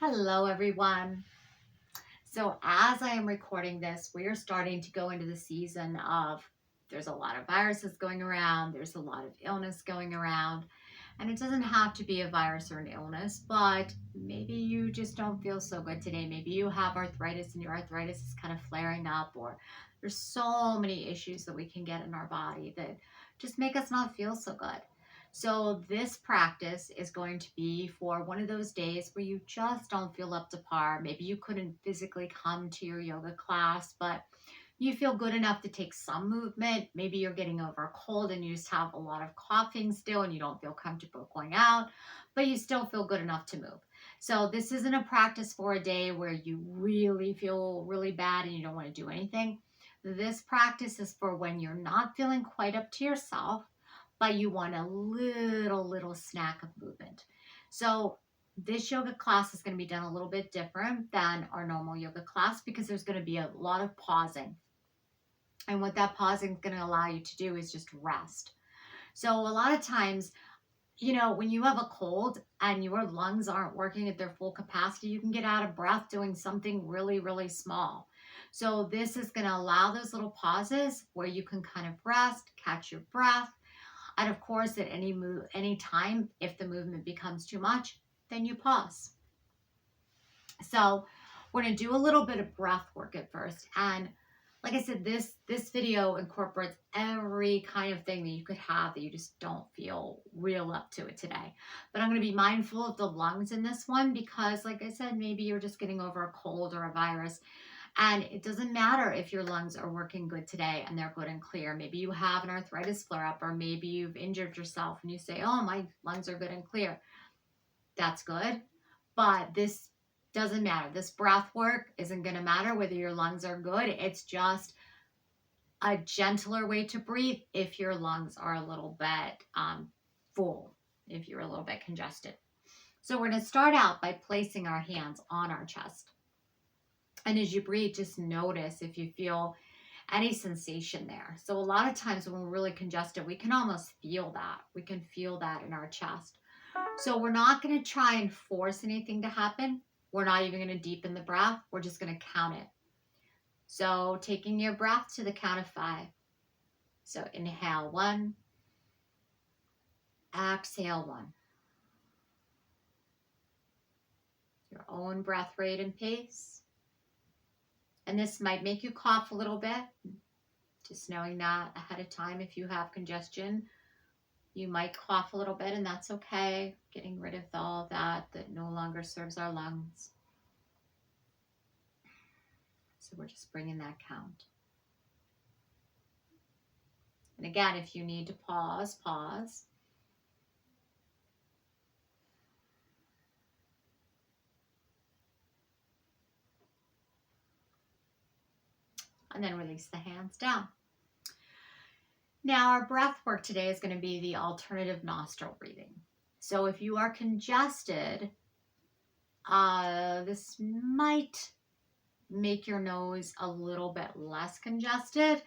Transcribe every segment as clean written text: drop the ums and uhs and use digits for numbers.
Hello, everyone. So, as I am recording this, we are starting to go into the season of there's a lot of viruses going around, there's a lot of illness going around, and it doesn't have to be a virus or an illness, but maybe you just don't feel so good today. Maybe you have arthritis and your arthritis is kind of flaring up, or there's so many issues that we can get in our body that just make us not feel so good. So, this practice is going to be for one of those days where you just don't feel up to par. Maybe you couldn't physically come to your yoga class, but you feel good enough to take some movement. Maybe you're getting over a cold and you just have a lot of coughing still and you don't feel comfortable going out, but you still feel good enough to move. So, this isn't a practice for a day where you really feel really bad and you don't want to do anything. This practice is for when you're not feeling quite up to yourself, but you want a little snack of movement. So this yoga class is going to be done a little bit different than our normal yoga class because there's going to be a lot of pausing. And what that pausing is going to allow you to do is just rest. So a lot of times, when you have a cold and your lungs aren't working at their full capacity, you can get out of breath doing something really small. So this is going to allow those little pauses where you can kind of rest, catch your breath, and of course, at any time, if the movement becomes too much, then you pause. So we're going to do a little bit of breath work at first. And like I said, this video incorporates every kind of thing that you could have that you just don't feel real up to it today. But I'm going to be mindful of the lungs in this one because, like I said, maybe you're just getting over a cold or a virus. And it doesn't matter if your lungs are working good today and they're good and clear. Maybe you have an arthritis flare up, or maybe you've injured yourself and you say, oh, my lungs are good and clear. That's good. But this doesn't matter. This breath work isn't going to matter whether your lungs are good. It's just a gentler way to breathe if your lungs are a little bit full, if you're a little bit congested. So we're going to start out by placing our hands on our chest. And as you breathe, just notice if you feel any sensation there. So a lot of times when we're really congested, we can almost feel that. We can feel that in our chest. So we're not going to try and force anything to happen. We're not even going to deepen the breath. We're just going to count it. So taking your breath to the count of 5. So inhale 1, exhale 1. Your own breath rate and pace. And this might make you cough a little bit. Just knowing that ahead of time, if you have congestion, you might cough a little bit, and that's okay. Getting rid of all of that no longer serves our lungs. So we're just bringing that count. And again, if you need to pause, pause. And then release the hands down. Now, our breath work today is going to be the alternative nostril breathing. So if you are congested, this might make your nose a little bit less congested.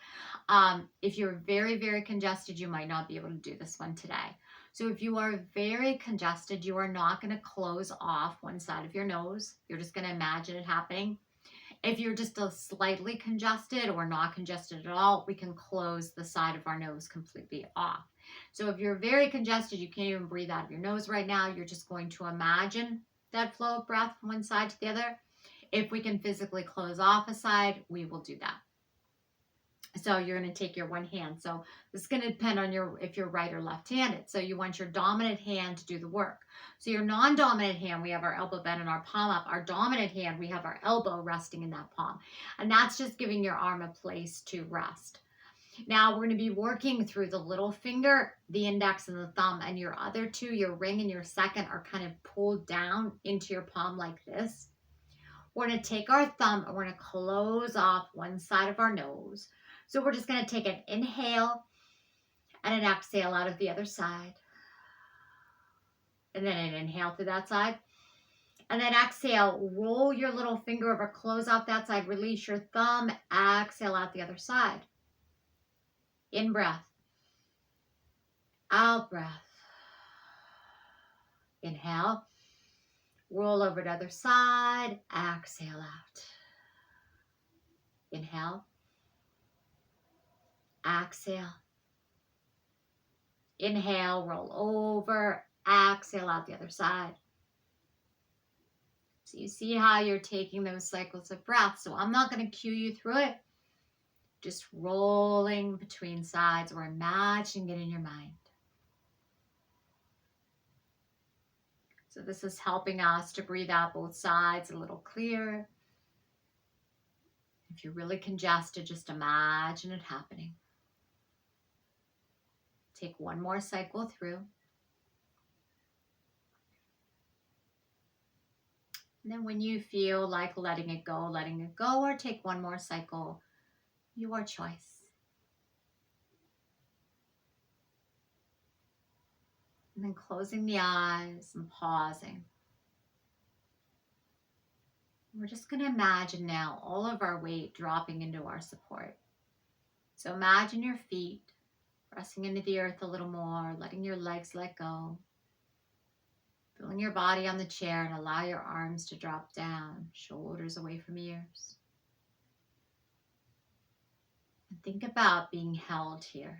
If you're very congested, you might not be able to do this one today. So if you are very congested, you are not going to close off one side of your nose. You're just going to imagine it happening. If you're just a slightly congested or not congested at all, we can close the side of our nose completely off. So if you're very congested, you can't even breathe out of your nose right now, you're just going to imagine that flow of breath from one side to the other. If we can physically close off a side, we will do that. So you're going to take your one hand. So this is going to depend on if you're right or left-handed. So you want your dominant hand to do the work. So your non-dominant hand, we have our elbow bent and our palm up. Our dominant hand, we have our elbow resting in that palm. And that's just giving your arm a place to rest. Now we're going to be working through the little finger, the index and the thumb, and your other two, your ring and your second, are kind of pulled down into your palm like this. We're going to take our thumb and we're going to close off one side of our nose. So we're just going to take an inhale and an exhale out of the other side. And then an inhale to that side. And then exhale, roll your little finger over, close off that side, release your thumb, exhale out the other side. In breath. Out breath. Inhale. Roll over to the other side. Exhale out. Inhale. Exhale. Inhale, roll over. Exhale out the other side. So you see how you're taking those cycles of breath. So I'm not going to cue you through it. Just rolling between sides or imagining it in your mind. So this is helping us to breathe out both sides a little clearer. If you're really congested, just imagine it happening. Take one more cycle through. And then when you feel like letting it go, or take one more cycle, your choice. And then closing the eyes and pausing. We're just going to imagine now all of our weight dropping into our support. So imagine your feet pressing into the earth a little more, letting your legs let go. Feeling your body on the chair and allow your arms to drop down, shoulders away from ears. And think about being held here.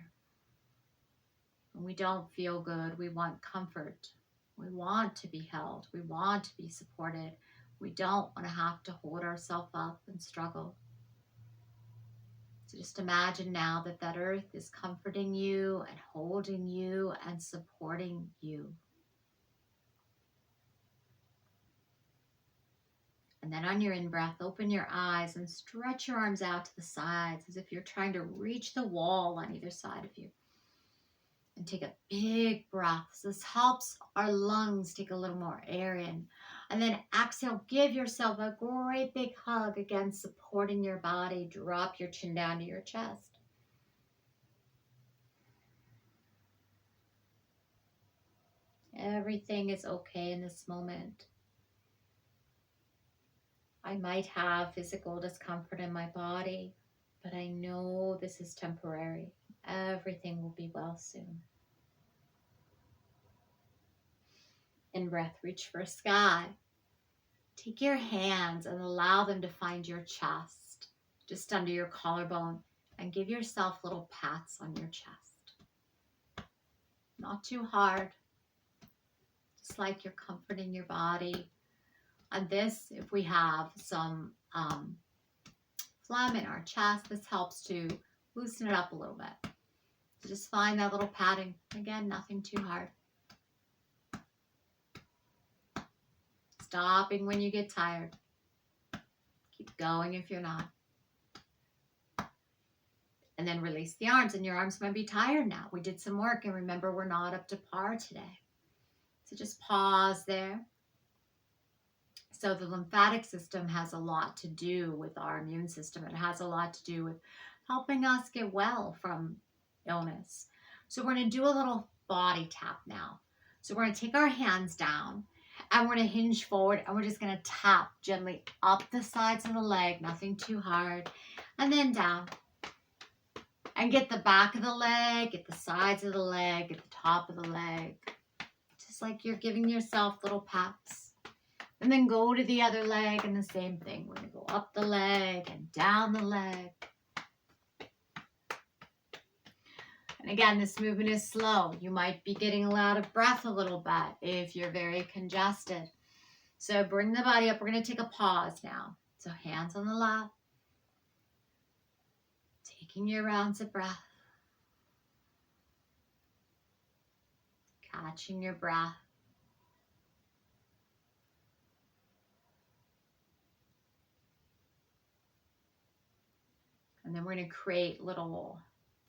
When we don't feel good, we want comfort. We want to be held. We want to be supported. We don't want to have to hold ourselves up and struggle. So just imagine now that that earth is comforting you and holding you and supporting you. And then on your in-breath, open your eyes and stretch your arms out to the sides as if you're trying to reach the wall on either side of you. And take a big breath. So this helps our lungs take a little more air in. And then exhale, give yourself a great big hug, again, supporting your body. Drop your chin down to your chest. Everything is okay in this moment. I might have physical discomfort in my body, but I know this is temporary. Everything will be well soon. In breath, reach for sky. Take your hands and allow them to find your chest, just under your collarbone, and give yourself little pats on your chest. Not too hard, just like you're comforting your body. And this, if we have some phlegm in our chest, this helps to loosen it up a little bit. So just find that little patting. Again, nothing too hard. Stopping when you get tired. Keep going if you're not. And then release the arms, and your arms might be tired now. We did some work, and remember, we're not up to par today. So just pause there. So the lymphatic system has a lot to do with our immune system. It has a lot to do with helping us get well from illness. So we're going to do a little body tap now. So we're going to take our hands down and we're going to hinge forward, and we're just going to tap gently up the sides of the leg, nothing too hard, and then down. And get the back of the leg, get the sides of the leg, get the top of the leg. Just like you're giving yourself little pats. And then go to the other leg and the same thing. We're going to go up the leg and down the leg. And again, this movement is slow. You might be getting out of breath a little bit if you're very congested. So bring the body up. We're going to take a pause now. So hands on the lap. Taking your rounds of breath. Catching your breath. And then we're going to create little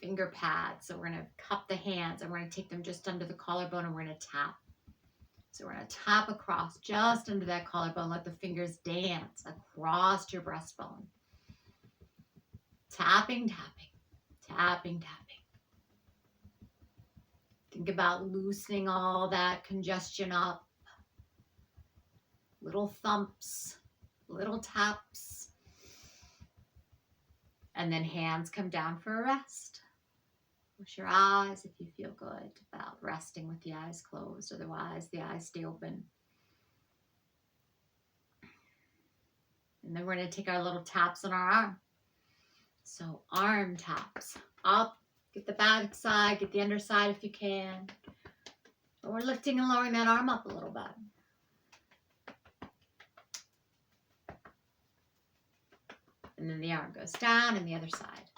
finger pads. So we're going to cup the hands and we're going to take them just under the collarbone and we're going to tap. So we're going to tap across just under that collarbone. Let the fingers dance across your breastbone. Tapping, tapping, tapping, tapping. Think about loosening all that congestion up. Little thumps, little taps. And then hands come down for a rest. Close your eyes if you feel good about resting with the eyes closed. Otherwise, the eyes stay open. And then we're going to take our little taps on our arm. So arm taps. Up, get the back side, get the underside if you can. And we're lifting and lowering that arm up a little bit. And then the arm goes down and the other side.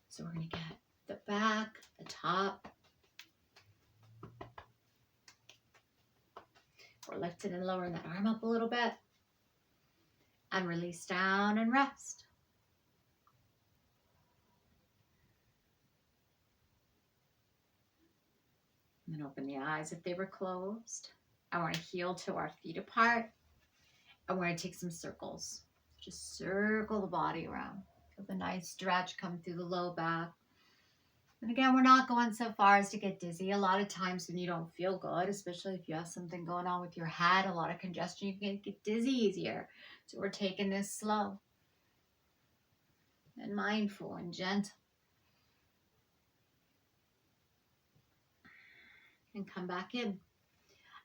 So we're going to get the back, the top. We're lifting and lowering that arm up a little bit. And release down and rest. And then open the eyes if they were closed. I want to heel to our feet apart. And we're going to take some circles. Just circle the body around. With a nice stretch, come through the low back. And again, we're not going so far as to get dizzy. A lot of times when you don't feel good, especially if you have something going on with your head, a lot of congestion, you can get dizzy easier. So we're taking this slow and mindful and gentle. And come back in.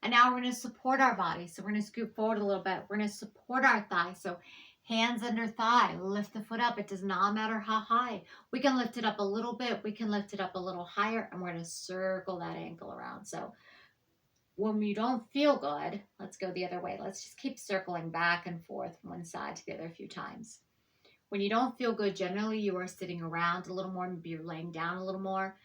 And now we're going to support our body. So we're going to scoot forward a little bit. We're going to support our thigh. So hands under thigh, lift the foot up. It does not matter how high. We can lift it up a little bit. We can lift it up a little higher. And we're going to circle that ankle around. So when you don't feel good, let's go the other way. Let's just keep circling back and forth from one side to the other a few times. When you don't feel good, generally you are sitting around a little more. Maybe you're laying down a little more.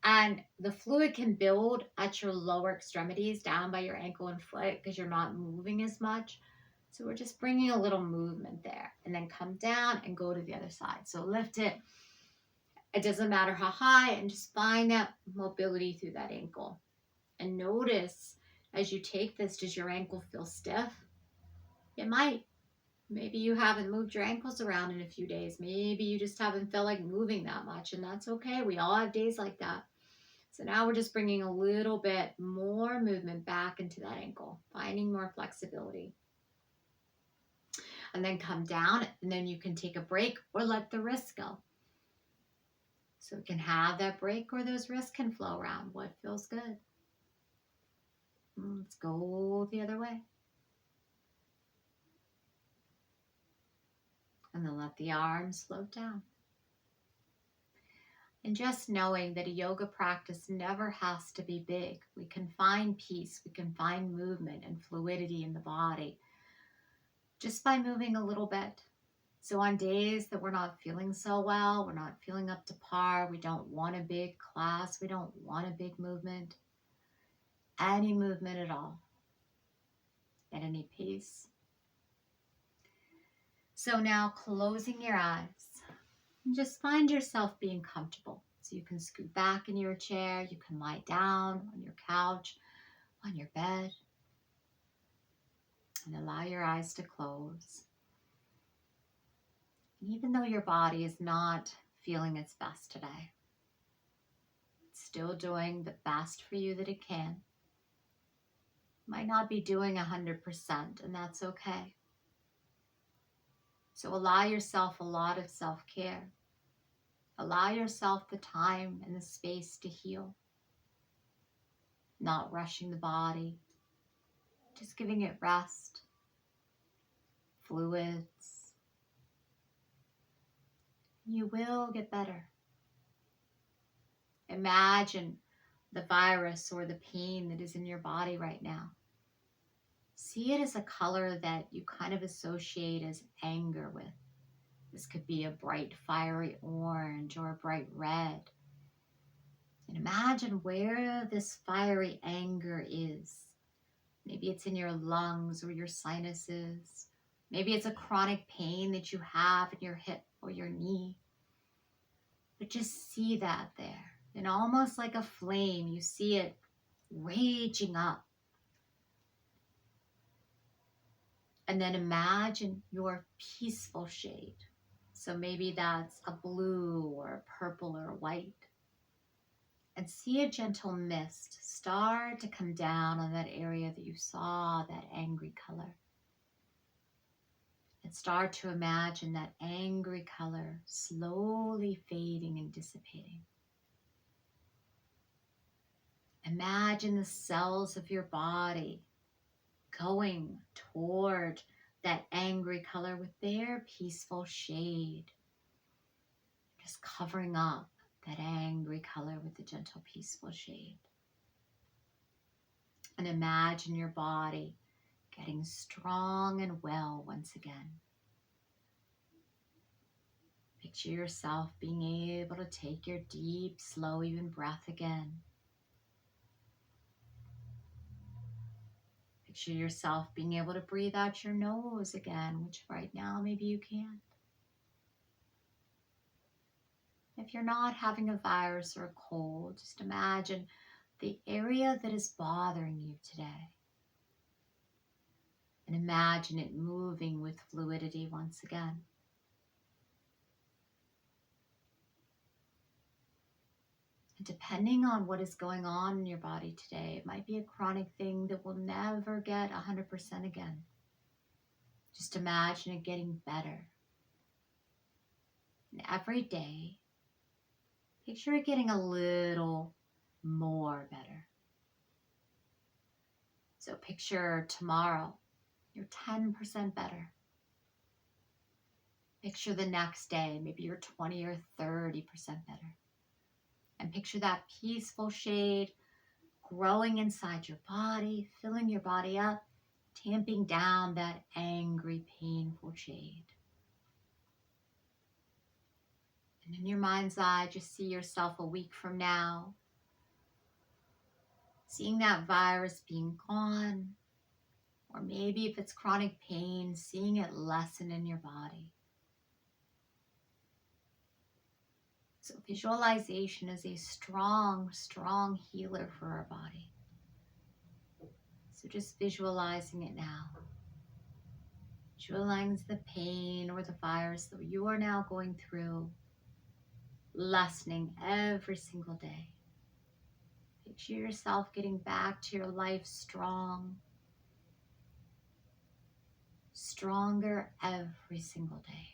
And the fluid can build at your lower extremities down by your ankle and foot because you're not moving as much. So we're just bringing a little movement there. And then come down and go to the other side. So lift it. It doesn't matter how high. And just find that mobility through that ankle. And notice as you take this, does your ankle feel stiff? It might. Maybe you haven't moved your ankles around in a few days. Maybe you just haven't felt like moving that much. And that's okay. We all have days like that. So now we're just bringing a little bit more movement back into that ankle, finding more flexibility. And then come down, and then you can take a break or let the wrists go. So we can have that break or those wrists can flow around. What feels good? Let's go the other way. And then let the arms float down. And just knowing that a yoga practice never has to be big. We can find peace, we can find movement and fluidity in the body just by moving a little bit. So on days that we're not feeling so well, we're not feeling up to par, we don't want a big class, we don't want a big movement, any movement at all, at any pace. So now closing your eyes. And just find yourself being comfortable. So you can scoot back in your chair, you can lie down on your couch, on your bed, and allow your eyes to close. And even though your body is not feeling its best today, it's still doing the best for you that it can. Might not be doing 100%, and that's okay. So allow yourself a lot of self-care. Allow yourself the time and the space to heal. Not rushing the body, just giving it rest, fluids. You will get better. Imagine the virus or the pain that is in your body right now. See it as a color that you kind of associate as anger with. This could be a bright fiery orange or a bright red. And imagine where this fiery anger is. Maybe it's in your lungs or your sinuses. Maybe it's a chronic pain that you have in your hip or your knee. But just see that there. And almost like a flame, you see it raging up. And then imagine your peaceful shade. So maybe that's a blue or a purple or a white. And see a gentle mist start to come down on that area that you saw that angry color. And start to imagine that angry color slowly fading and dissipating. Imagine the cells of your body going toward that angry color with their peaceful shade. Just covering up that angry color with the gentle, peaceful shade. And imagine your body getting strong and well once again. Picture yourself being able to take your deep, slow, even breath again. Picture yourself being able to breathe out your nose again, which right now maybe you can't. If you're not having a virus or a cold, just imagine the area that is bothering you today. And imagine it moving with fluidity once again. And depending on what is going on in your body today, it might be a chronic thing that will never get 100% again. Just imagine it getting better. And every day, picture it getting a little more better. So picture tomorrow, you're 10% better. Picture the next day, maybe you're 20 or 30% better. And picture that peaceful shade growing inside your body, filling your body up, tamping down that angry, painful shade. And in your mind's eye, just see yourself a week from now, seeing that virus being gone, or maybe if it's chronic pain, seeing it lessen in your body. So visualization is a strong, strong healer for our body. So just visualizing it now. Visualizing the pain or the virus that you are now going through, lessening every single day. Picture yourself getting back to your life strong, stronger every single day.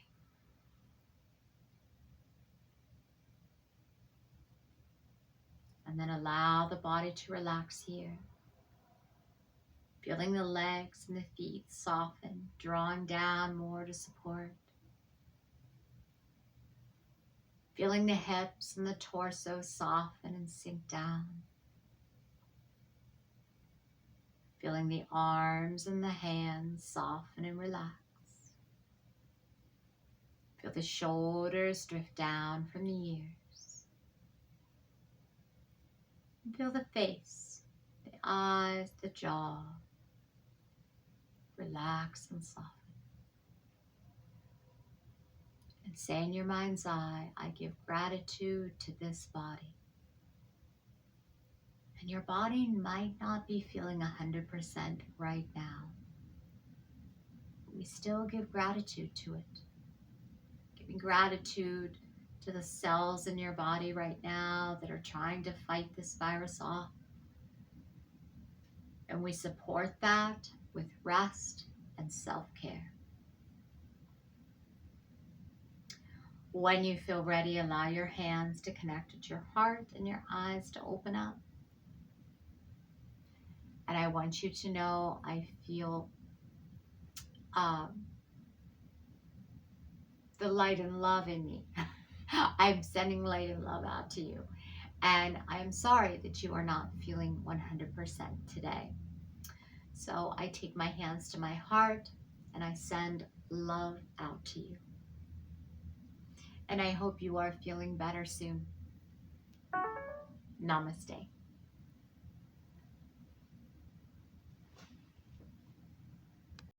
And then allow the body to relax here. Feeling the legs and the feet soften, drawing down more to support. Feeling the hips and the torso soften and sink down. Feeling the arms and the hands soften and relax. Feel the shoulders drift down from the ears. And feel the face, the eyes, the jaw. Relax and soften. And say in your mind's eye, I give gratitude to this body. And your body might not be feeling 100% right now. But we still give gratitude to it. Giving gratitude to the cells in your body right now that are trying to fight this virus off. And we support that with rest and self-care. When you feel ready, allow your hands to connect with your heart and your eyes to open up. And I want you to know I feel the light and love in me. I'm sending light and love out to you. And I am sorry that you are not feeling 100% today. So I take my hands to my heart and I send love out to you. And I hope you are feeling better soon. Namaste.